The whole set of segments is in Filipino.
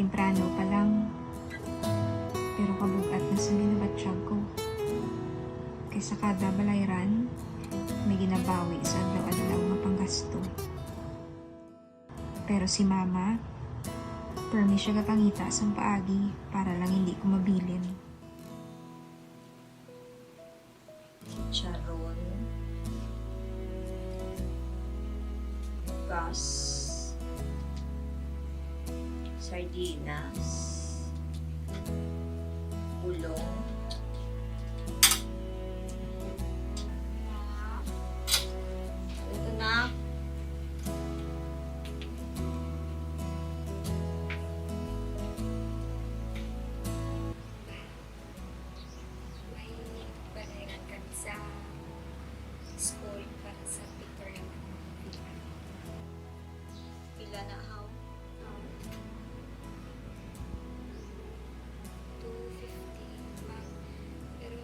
temprano pa lang. Pero kabugat na sa minabatsyag ko. Kaysa kada balayran, may ginabawi sa adlaw-adlaw nga panggasto. Pero si mama, permi siya kakangita sa paagi para lang hindi ko mabilin. Charon, gas, sardinas, bulong, ito na, May banayan kami sa school para sa picture naman. pila na how? 250 ma'am. Pero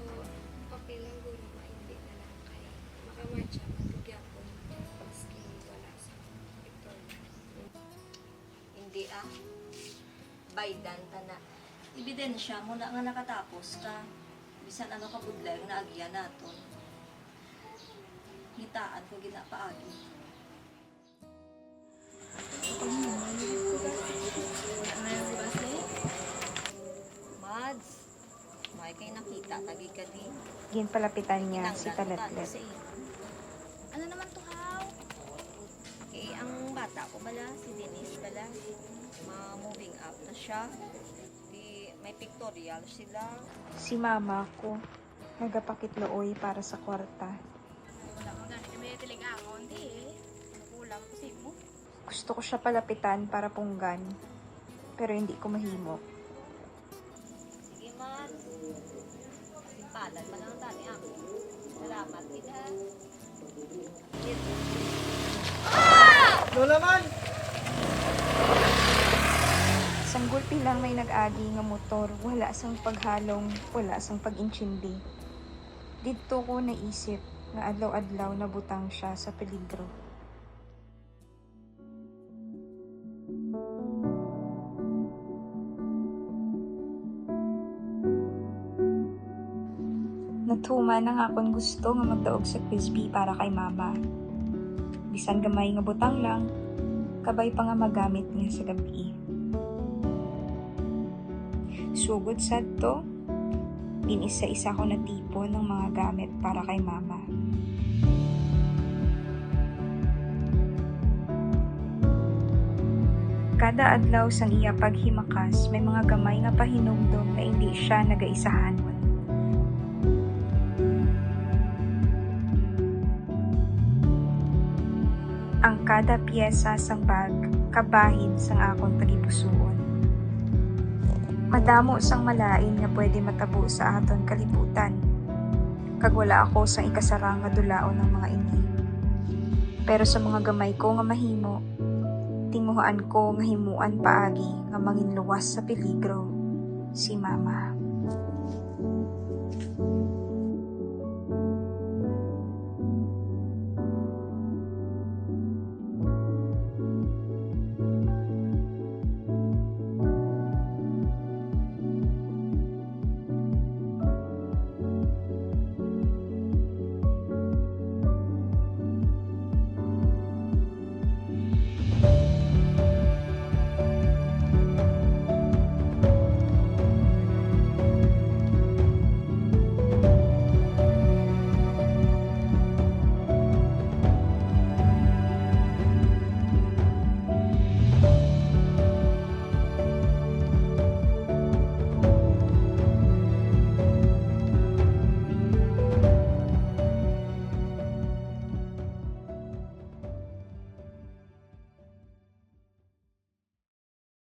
okay lang guro, maindi na lang kay makamatcha, matugya po. Maski wala sa picture. Hindi baydan ta na. Ebidensya mo na nga nakatapos ka. Bisan ano ka budlay ang naagya naton. Hitaan ko ginapaagi. Mads, may kay nakita tagi ka din. Ginpalapitan niya si Taletlet. Ano naman to, how? Eh, ang bata ko bala, si Denise bala, ma-moving up na siya. Di, may pictorial sila. Si mama ko, nagapakitlooy para sa kwarta. Wala mo gani kami tiligangon, di eh. Kulang ko mo. Gusto ko siya palapitan para punggan, pero hindi ko mahimo. Sige, Mads. Simpalan pa lang tani ako. Salamat, Ida. Lola man! Sang gulpi lang may nag-agi nga motor, wala sang paghalong, wala sang pag-inchindi. Dito ko naisip nga adlaw-adlaw na butang siya sa peligro. Natuman ang akong gusto nga magdaog sa Crispy para kay mama. Bisan gamay nga butang lang, kabay pa nga magamit niya sa gabi. Sugod sad to, ginisa-isa ko na tipo ng mga gamit para kay mama. Kada adlaw sang iya paghimakas, may mga gamay nga pahinumdom na hindi siya nagaisahanon. Ang kada piyesa sang bag, kabahid sang akong tagipusoon. Madamo sang malain nga pwede matabo sa aton kalibutan. Kag wala ako sang ikasarang nga dulaon ng mga ini. Pero sa mga gamay ko nga mahimo, tinguhaan ko nga himuan paagi nga manginluwas sa peligro, si mama.